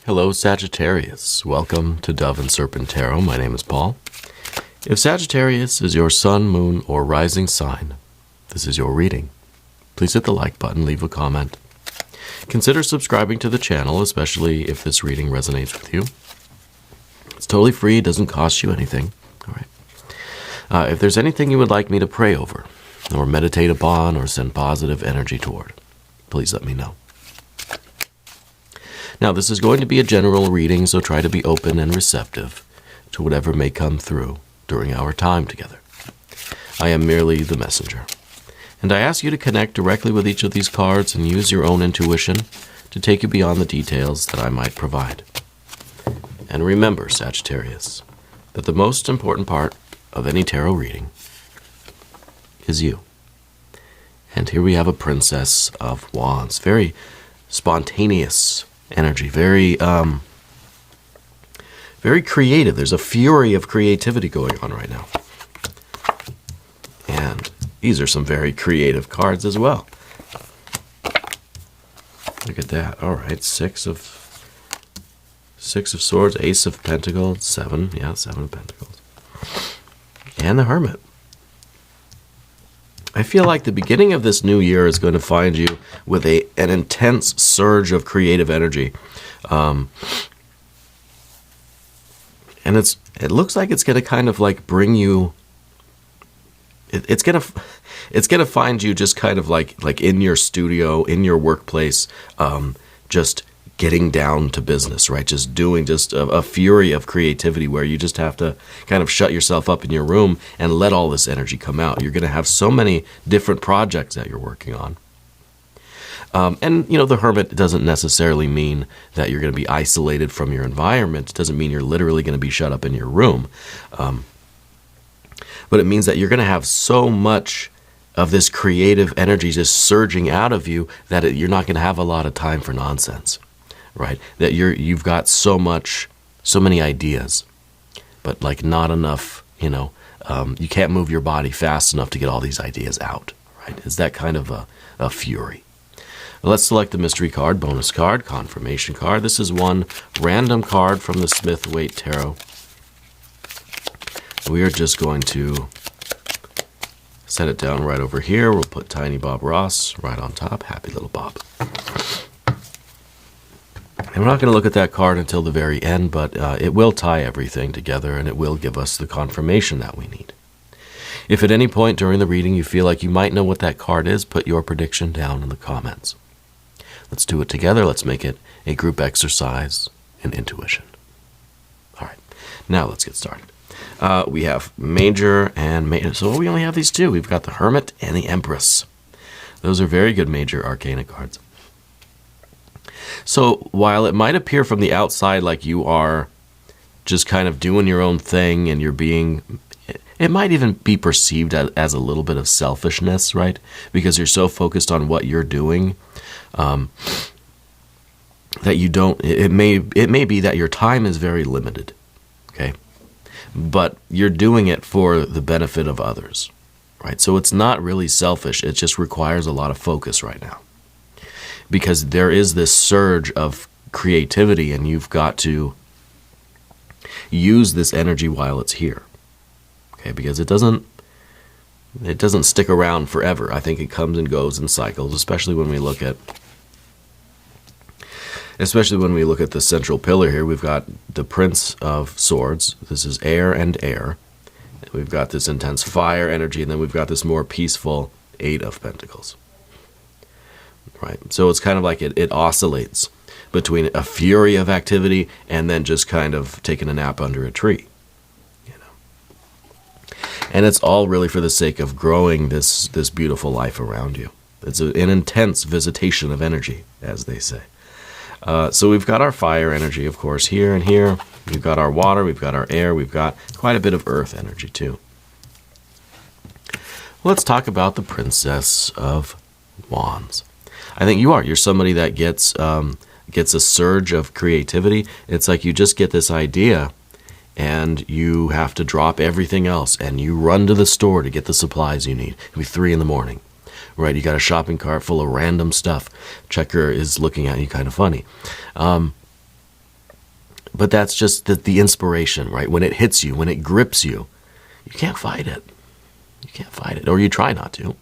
Hello, Sagittarius. Welcome to Dove and Serpent Tarot. My name is Paul. If Sagittarius is your sun, moon, or rising sign, this is your reading. Please hit the like button, leave a comment. Consider subscribing to the channel, especially if this reading resonates with you. It's totally free, doesn't cost you anything. All right. If there's anything you would like me to pray over, or meditate upon, or send positive energy toward, please let me know. Now, this is going to be a general reading, so try to be open and receptive to whatever may come through during our time together. I am merely the messenger, and I ask you to connect directly with each of these cards and use your own intuition to take you beyond the details that I might provide. And remember, Sagittarius, that the most important part of any tarot reading is you. And here we have a Princess of Wands, very spontaneous energy, very creative. There's a fury of creativity going on right now. And these are some very creative cards as well. Look at that. All right, Six of Swords, Ace of Pentacles, Seven of Pentacles. And the Hermit. I feel like the beginning of this new year is going to find you with an intense surge of creative energy. And it looks like it's going to kind of like bring you, it's going to find you just kind of like in your studio, in your workplace, just getting down to business, right? Just doing a fury of creativity where you just have to kind of shut yourself up in your room and let all this energy come out. You're going to have so many different projects that you're working on. And, the Hermit doesn't necessarily mean that you're going to be isolated from your environment. It doesn't mean you're literally going to be shut up in your room. But it means that you're going to have so much of this creative energy just surging out of you that you're not going to have a lot of time for nonsense. Right, that you've got so many ideas, but like not enough. You can't move your body fast enough to get all these ideas out. Right, it's that kind of a fury. Let's select the mystery card, bonus card, confirmation card. This is one random card from the Smith-Waite Tarot. We are just going to set it down right over here. We'll put Tiny Bob Ross right on top. Happy little Bob. And we're not going to look at that card until the very end, but it will tie everything together and it will give us the confirmation that we need. If at any point during the reading you feel like you might know what that card is, put your prediction down in the comments. Let's do it together. Let's make it a group exercise in intuition. All right, now let's get started. We have major and major. So we only have these two. We've got the Hermit and the Empress. Those are very good major arcana cards. So while it might appear from the outside like you are just kind of doing your own thing and it might even be perceived as a little bit of selfishness, right? Because you're so focused on what you're doing that you don't, it may be that your time is very limited, okay? But you're doing it for the benefit of others, right? So it's not really selfish. It just requires a lot of focus right now. Because there is this surge of creativity and you've got to use this energy while it's here. Okay, because it doesn't stick around forever. I think it comes and goes in cycles, especially when we look at the central pillar here. We've got the Prince of Swords. This is air and air. We've got this intense fire energy, and then we've got this more peaceful Eight of Pentacles. Right, so it's kind of like it oscillates between a fury of activity and then just kind of taking a nap under a tree, And it's all really for the sake of growing this beautiful life around you. It's an intense visitation of energy, as they say. So we've got our fire energy, of course, here and here. We've got our water, we've got our air, we've got quite a bit of earth energy too. Let's talk about the Princess of Wands. I think you're somebody that gets a surge of creativity. It's like you just get this idea and you have to drop everything else and you run to the store to get the supplies you need. It'll be 3 a.m, right? You got a shopping cart full of random stuff. Checker is looking at you kind of funny. But that's just the inspiration, right? When it hits you, when it grips you, you can't fight it. You can't fight it, or you try not to.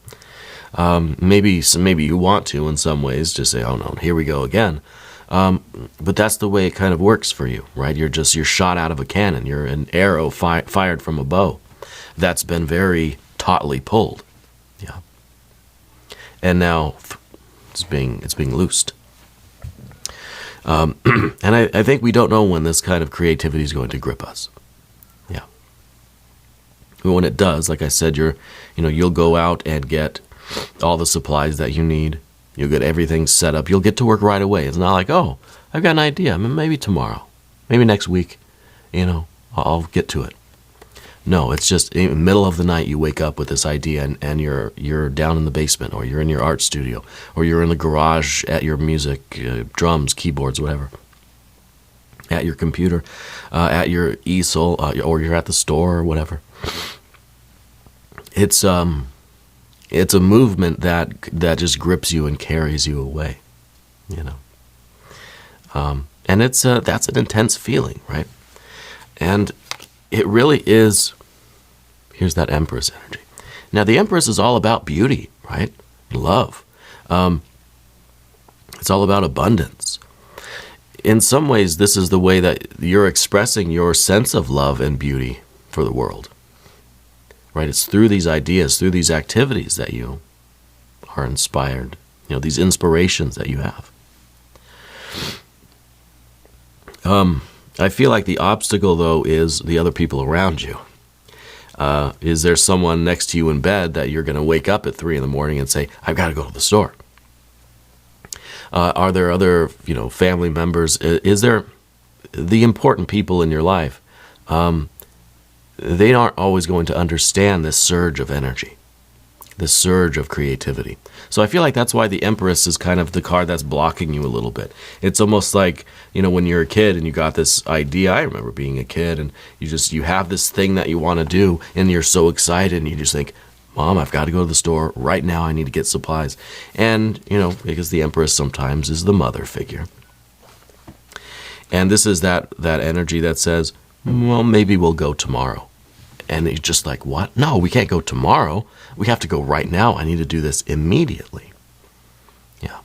Maybe you want to in some ways, just say, oh no, here we go again. But that's the way it kind of works for you, right? You're shot out of a cannon. You're an arrow fired from a bow that's been very tautly pulled. Yeah. And now it's being loosed. And I think we don't know when this kind of creativity is going to grip us. Yeah. But when it does, like I said, you'll go out and get all the supplies that you need. You'll get everything set up. You'll get to work right away. It's not like, oh, I've got an idea. I mean, maybe tomorrow, maybe next week, I'll get to it. No, it's just in the middle of the night you wake up with this idea, and you're down in the basement, or you're in your art studio, or you're in the garage at your music, drums, keyboards, whatever, at your computer, at your easel, or you're at the store or whatever. It's a movement that just grips you and carries you away, and that's an intense feeling, right? And it really is. Here's that Empress energy. Now, the Empress is all about beauty, right? Love. It's all about abundance. In some ways, this is the way that you're expressing your sense of love and beauty for the world, right? It's through these ideas, through these activities that you are inspired, these inspirations that you have. I feel like the obstacle, though, is the other people around you. Is there someone next to you in bed that you're going to wake up at 3 a.m. and say, I've got to go to the store? Are there other, family members? Is there the important people in your life? They aren't always going to understand this surge of energy, this surge of creativity. So I feel like that's why the Empress is kind of the card that's blocking you a little bit. It's almost like, when you're a kid and you got this idea. I remember being a kid, and you have this thing that you want to do, and you're so excited, and you just think, Mom, I've got to go to the store right now. I need to get supplies. And, because the Empress sometimes is the mother figure. And this is that energy that says, well, maybe we'll go tomorrow. And it's just like, what? No, we can't go tomorrow. We have to go right now. I need to do this immediately. Yeah.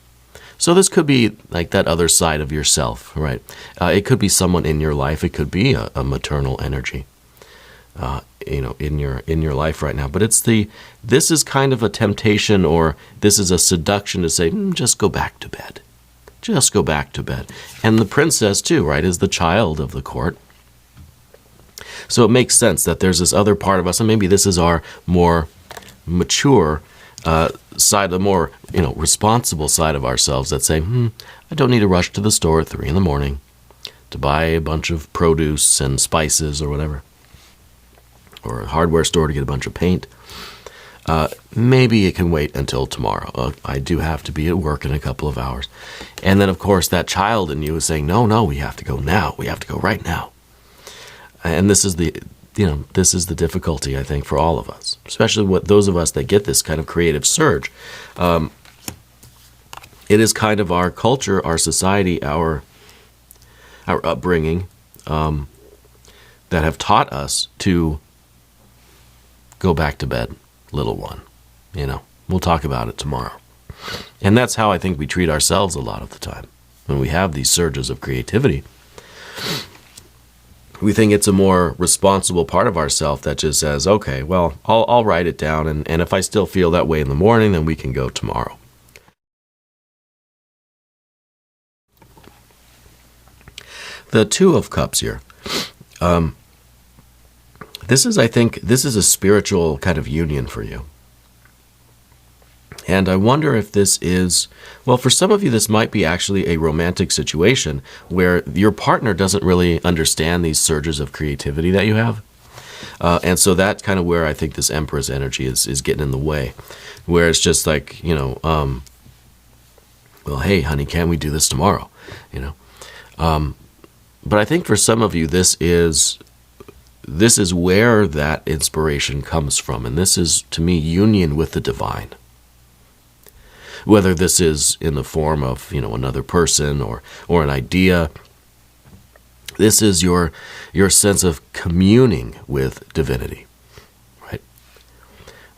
So this could be like that other side of yourself, right? It could be someone in your life. It could be a maternal energy, in your life right now. But this is kind of a temptation, or this is a seduction to say, just go back to bed. Just go back to bed. And the princess too, right, is the child of the court. So it makes sense that there's this other part of us, and maybe this is our more mature side, the more responsible side of ourselves that say, I don't need to rush to the store at 3 a.m. to buy a bunch of produce and spices or whatever, or a hardware store to get a bunch of paint. Maybe it can wait until tomorrow. I do have to be at work in a couple of hours. And then, of course, that child in you is saying, no, we have to go now. We have to go right now. And this is the difficulty, I think, for all of us, especially those of us that get this kind of creative surge. It is kind of our culture, our society, our upbringing that have taught us to go back to bed, little one. We'll talk about it tomorrow. And that's how I think we treat ourselves a lot of the time. When we have these surges of creativity, we think it's a more responsible part of ourselves that just says, okay, well, I'll write it down, and if I still feel that way in the morning, then we can go tomorrow. The Two of Cups here. This is a spiritual kind of union for you. And I wonder if this is, well, for some of you, this might be actually a romantic situation where your partner doesn't really understand these surges of creativity that you have. And so that's kind of where I think this Empress energy is getting in the way, where it's just like, well, hey, honey, can't we do this tomorrow? But I think for some of you, this is where that inspiration comes from. And this is, to me, union with the divine. Whether this is in the form of, another person or an idea, This is your sense of communing with divinity, right?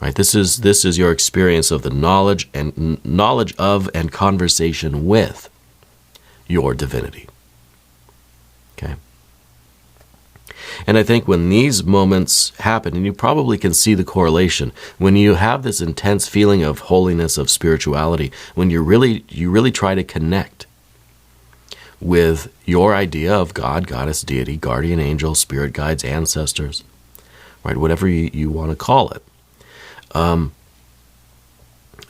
Right. This is your experience of the knowledge of and conversation with your divinity. Okay. And I think when these moments happen, and you probably can see the correlation, when you have this intense feeling of holiness, of spirituality, when you really try to connect with your idea of God, goddess, deity, guardian angel, spirit guides, ancestors, right? Whatever you want to call it.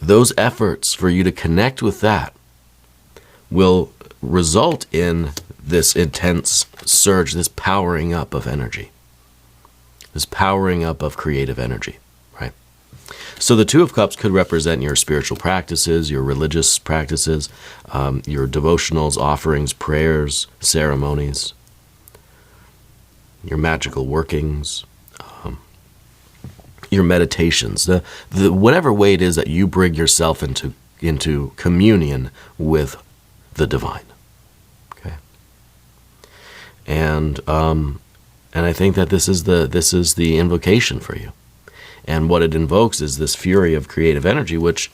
Those efforts for you to connect with that will result in this intense surge, this powering up of energy, this powering up of creative energy, right? So the Two of Cups could represent your spiritual practices, your religious practices, your devotionals, offerings, prayers, ceremonies, your magical workings, your meditations, the whatever way it is that you bring yourself into communion with the divine. Okay, and I think that this is the invocation for you. And what it invokes is this fury of creative energy, which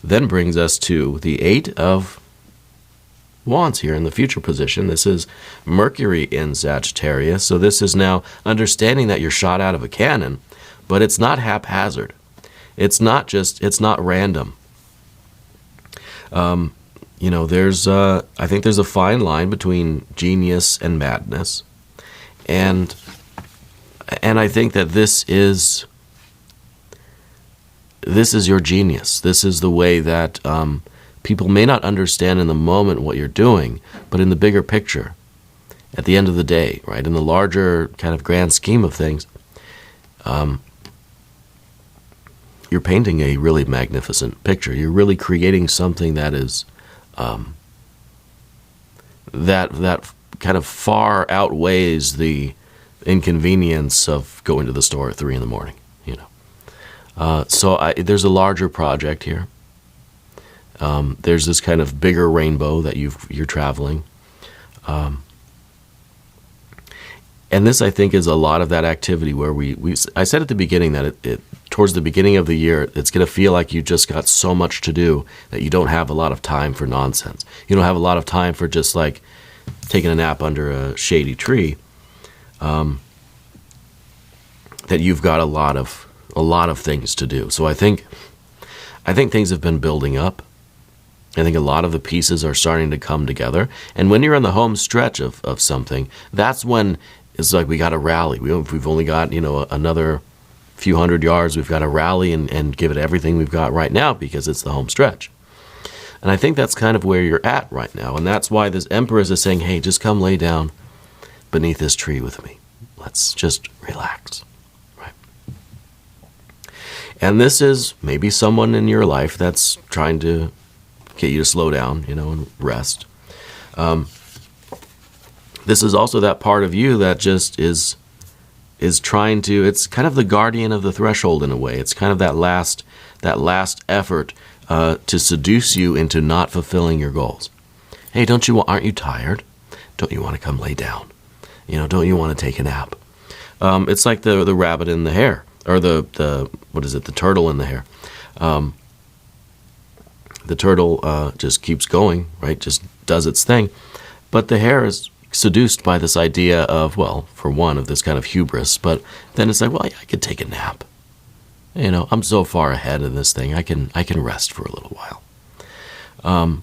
then brings us to the Eight of Wands here in the future position. This is Mercury in Sagittarius. So this is now understanding that you're shot out of a cannon, but it's not haphazard. It's not random. I think there's a fine line between genius and madness. And I think that this is your genius. This is the way that people may not understand in the moment what you're doing, but in the bigger picture, at the end of the day, right, in the larger kind of grand scheme of things, you're painting a really magnificent picture. You're really creating something that is that kind of far outweighs the inconvenience of going to the store at 3 a.m. So there's a larger project here. There's this kind of bigger rainbow that you're traveling. And this, I think, is a lot of that activity where I said at the beginning that it towards the beginning of the year, it's going to feel like you just got so much to do that you don't have a lot of time for nonsense. You don't have a lot of time for just like taking a nap under a shady tree. That you've got a lot of things to do. So I think things have been building up. I think a lot of the pieces are starting to come together. And when you're in the home stretch of something, that's when it's like we got to rally. We've only got another few hundred yards. We've got to rally and give it everything we've got right now because it's the home stretch. And I think that's kind of where you're at right now. And that's why this Empress is saying, hey, just come lay down beneath this tree with me. Let's just relax. And this is maybe someone in your life that's trying to get you to slow down, and rest. This is also that part of you that just is trying to, it's kind of the guardian of the threshold in a way. It's kind of that last effort to seduce you into not fulfilling your goals. Hey, aren't you tired? Don't you want to come lay down? Don't you want to take a nap? It's like the rabbit in the hare. Or the turtle in the hare. The turtle just keeps going, right? Just does its thing. But the hare is seduced by this idea of, well, for one, of this kind of hubris. But then it's like, well, I could take a nap. I'm so far ahead of this thing. I can rest for a little while.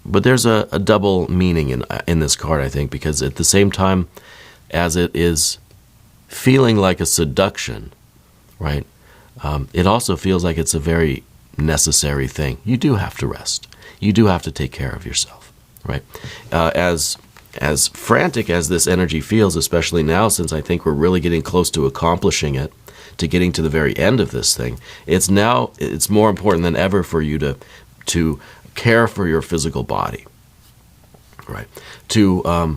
But there's a double meaning in this card, I think, because at the same time as it is feeling like a seduction, right? It also feels like it's a very necessary thing. You do have to rest. You do have to take care of yourself, right? As frantic as this energy feels, especially now, since I think we're really getting close to accomplishing it, to getting to the very end of this thing, it's more important than ever for you to care for your physical body, right? To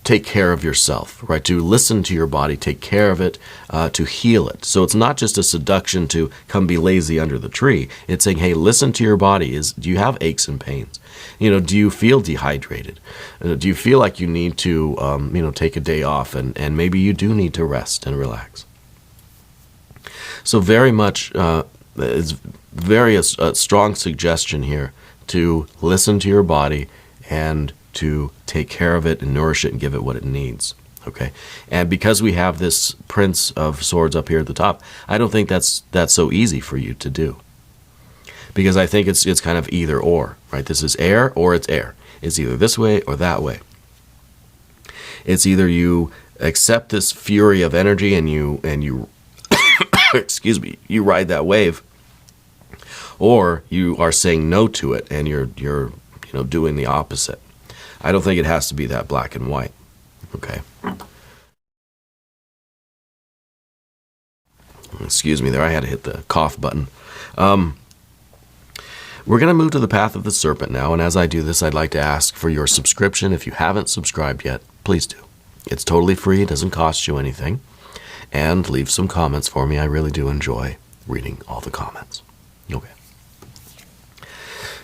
take care of yourself, right? To listen to your body, take care of it, to heal it. So it's not just a seduction to come be lazy under the tree. It's saying, hey, listen to your body. Do you have aches and pains? Do you feel dehydrated? Do you feel like you need to, take a day off, and maybe you do need to rest and relax? So very much, it's very a strong suggestion here to listen to your body and to take care of it and nourish it and give it what it needs. Okay, and because we have this Prince of Swords up here at the top, I don't think that's so easy for you to do, because I think it's kind of either or, right? This is air or it's air. It's either this way or that way. It's either you accept this fury of energy and you excuse me, you ride that wave, or you are saying no to it and you're doing the opposite. I don't think it has to be that black and white. Okay. Excuse me there, I had to hit the cough button. We're going to move to the path of the serpent now, and as I do this, I'd like to ask for your subscription. If you haven't subscribed yet, please do. It's totally free, it doesn't cost you anything. And leave some comments for me. I really do enjoy reading all the comments. Okay.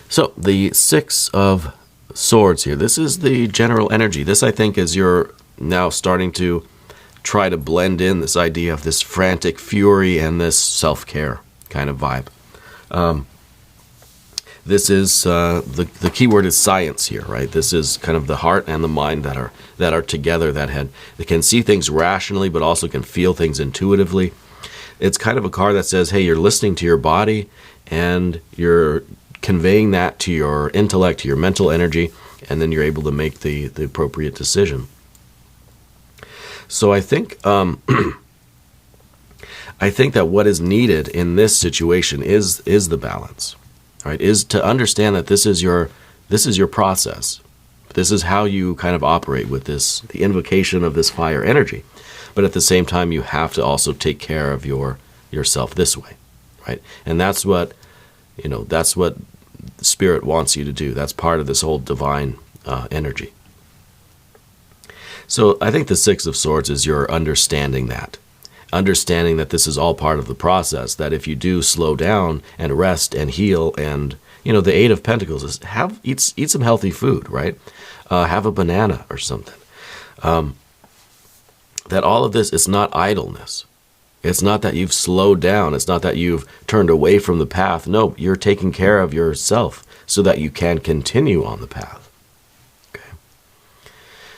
So, the Six of Swords here. This is the general energy. This, I think, is you're now starting to try to blend in this idea of this frantic fury and this self-care kind of vibe. This is the key word is science here, right? This is kind of the heart and the mind that are together, that can see things rationally, but also can feel things intuitively. It's kind of a card that says, hey, you're listening to your body and you're conveying that to your intellect, to your mental energy, and then you're able to make the appropriate decision. So I think I think that what is needed in this situation is the balance, right? Is to understand that this is your process. This is how you kind of operate with the invocation of this fire energy. But at the same time, you have to also take care of yourself this way, right? And that's what Spirit wants you to do. That's part of this whole divine energy. So I think the Six of Swords is your understanding that this is all part of the process, that if you do slow down and rest and heal, and the Eight of Pentacles is eat some healthy food, right? Have a banana or something. That all of this is not idleness. It's not that you've slowed down. It's not that you've turned away from the path. No, you're taking care of yourself so that you can continue on the path. Okay.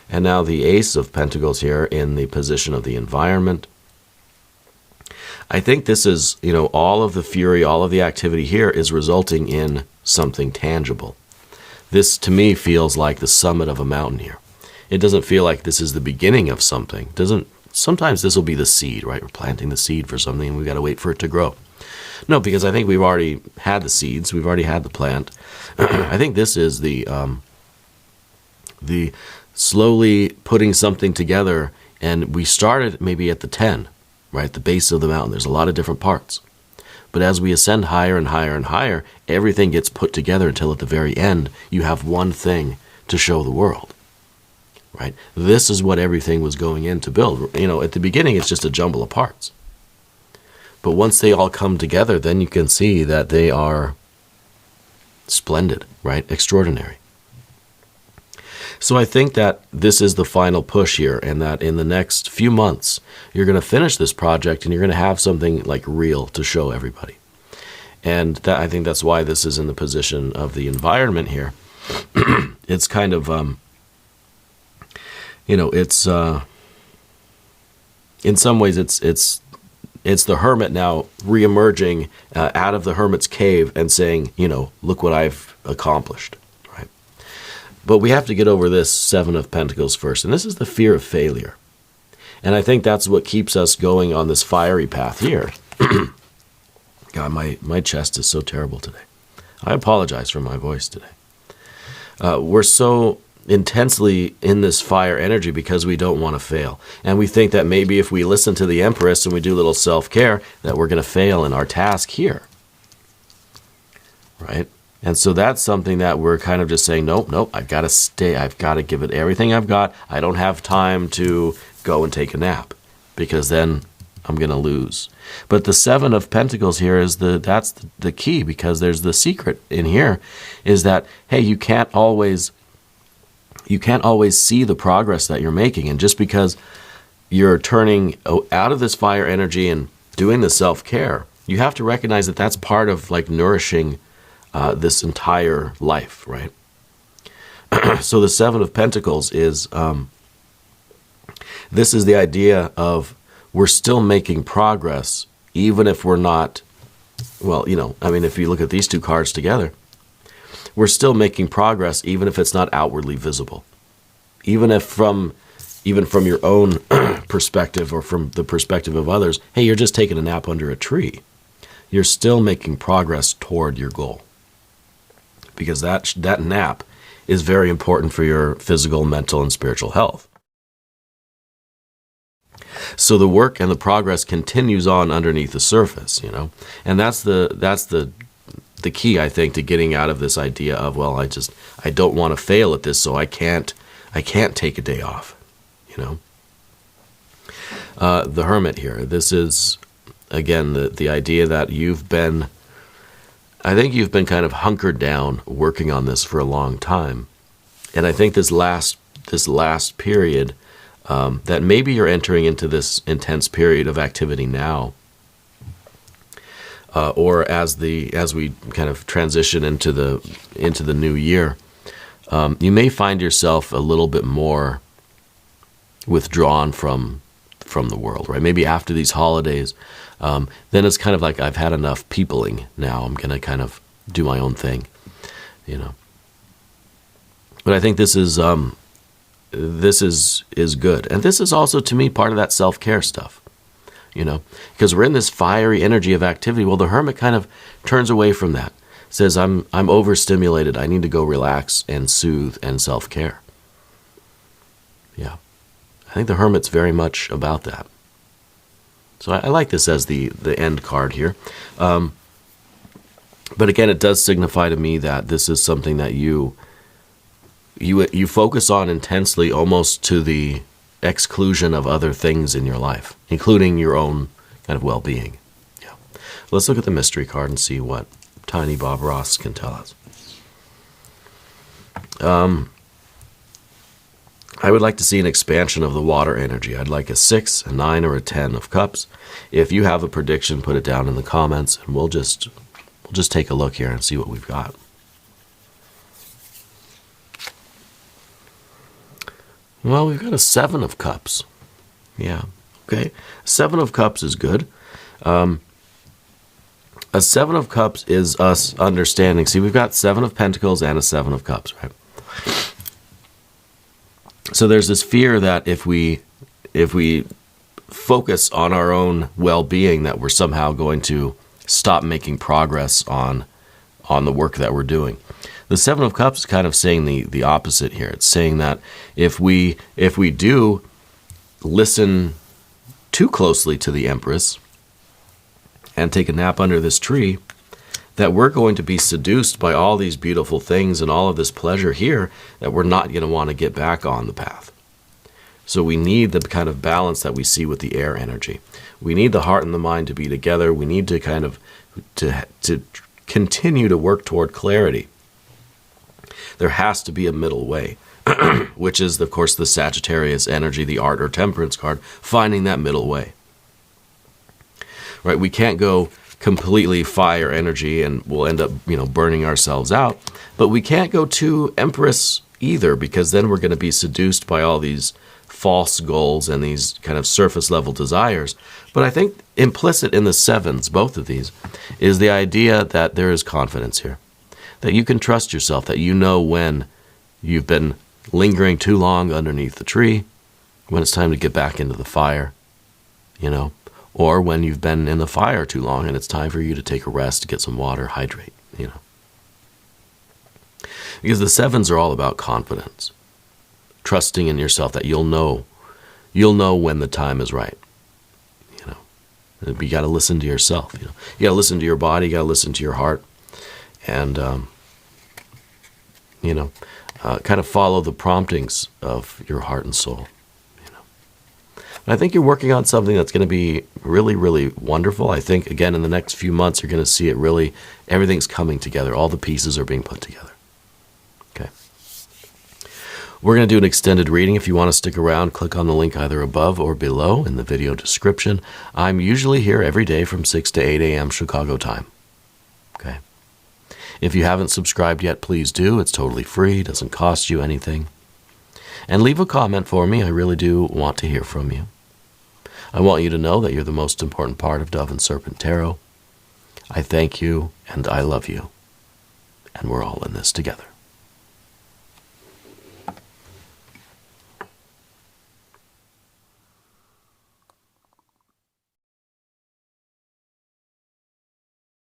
And now the Ace of Pentacles here in the position of the environment. I think this is, all of the fury, all of the activity here is resulting in something tangible. This, to me, feels like the summit of a mountain here. It doesn't feel like this is the beginning of something. Sometimes this will be the seed, right? We're planting the seed for something and we've got to wait for it to grow. No, because I think we've already had the seeds. We've already had the plant. I think this is the slowly putting something together, and we started maybe at the 10, right? At the base of the mountain. There's a lot of different parts. But as we ascend higher and higher and higher, everything gets put together until at the very end, you have one thing to show the world. Right? This is what everything was going in to build. At the beginning, it's just a jumble of parts. But once they all come together, then you can see that they are splendid, right? Extraordinary. So I think that this is the final push here, and that in the next few months, you're going to finish this project and you're going to have something like real to show everybody. And I think that's why this is in the position of the environment here. It's kind of... it's in some ways it's the hermit now reemerging out of the hermit's cave and saying, look what I've accomplished, right? But we have to get over this Seven of Pentacles first, and this is the fear of failure. And I think that's what keeps us going on this fiery path here. God, my chest is so terrible today. I apologize for my voice today. We're so intensely in this fire energy because we don't want to fail. And we think that maybe if we listen to the Empress and we do a little self-care, that we're going to fail in our task here. Right? And so that's something that we're kind of just saying, nope, I've got to stay. I've got to give it everything I've got. I don't have time to go and take a nap because then I'm going to lose. But the Seven of Pentacles here is that's the key, because there's the secret in here is that, hey, you can't always see the progress that you're making. And just because you're turning out of this fire energy and doing the self-care, you have to recognize that that's part of like nourishing this entire life, right? So the Seven of Pentacles is, this is the idea of we're still making progress, even if we're not, well, if you look at these two cards together, we're still making progress, even if it's not outwardly visible. Even from your own perspective or from the perspective of others, hey, you're just taking a nap under a tree. You're still making progress toward your goal. Because that nap is very important for your physical, mental, and spiritual health. So the work and the progress continues on underneath the surface, and that's the key, I think, to getting out of this idea of, well, I don't want to fail at this, so I can't take a day off, The Hermit here. This is again the idea that I think you've been kind of hunkered down working on this for a long time. And I think this last period, that maybe you're entering into this intense period of activity now, or as we kind of transition into the new year, you may find yourself a little bit more withdrawn from the world, right? Maybe after these holidays, then it's kind of like, I've had enough peopling now. I'm going to kind of do my own thing, But I think this is good. And this is also, to me, part of that self-care stuff, because we're in this fiery energy of activity. Well, the Hermit kind of turns away from that, says, I'm overstimulated. I need to go relax and soothe and self-care. Yeah. I think the Hermit's very much about that. So I like this as the end card here. But again, it does signify to me that this is something that you focus on intensely, almost to the exclusion of other things in your life, including your own kind of well-being. Yeah. Let's look at the mystery card and see what Tiny Bob Ross can tell us. I would like to see an expansion of the water energy. I'd like a 6, a 9, or a 10 of cups. If you have a prediction, put it down in the comments, and we'll just take a look here and see what we've got. Well, we've got a 7 of cups. Yeah, okay. 7 of cups is good. A 7 of cups is us understanding. See, we've got 7 of pentacles and a 7 of cups, right? So there's this fear that if we focus on our own well-being, that we're somehow going to stop making progress on the work that we're doing. The 7 of Cups is kind of saying the opposite here. It's saying that if we do listen too closely to the Empress and take a nap under this tree, that we're going to be seduced by all these beautiful things and all of this pleasure here, that we're not going to want to get back on the path. So we need the kind of balance that we see with the air energy. We need the heart and the mind to be together. We need to kind of to continue to work toward clarity. There has to be a middle way, which is, of course, the Sagittarius energy, the art or temperance card, finding that middle way. Right? We can't go completely fire energy and we'll end up, burning ourselves out. But we can't go too Empress either, because then we're going to be seduced by all these false goals and these kind of surface level desires. But I think implicit in the 7s, both of these, is the idea that there is confidence here. That you can trust yourself, that you know when you've been lingering too long underneath the tree, when it's time to get back into the fire, or when you've been in the fire too long and it's time for you to take a rest, to get some water, hydrate, Because the 7s are all about confidence. Trusting in yourself, that you'll know when the time is right. You got to listen to yourself. You got to listen to your body, you got to listen to your heart. And kind of follow the promptings of your heart and soul. And I think you're working on something that's going to be really, really wonderful. I think, again, in the next few months, you're going to see it really, everything's coming together. All the pieces are being put together. Okay. We're going to do an extended reading. If you want to stick around, click on the link either above or below in the video description. I'm usually here every day from 6 to 8 a.m. Chicago time. Okay. If you haven't subscribed yet, please do. It's totally free. Doesn't cost you anything. And leave a comment for me. I really do want to hear from you. I want you to know that you're the most important part of Dove and Serpent Tarot. I thank you and I love you. And we're all in this together.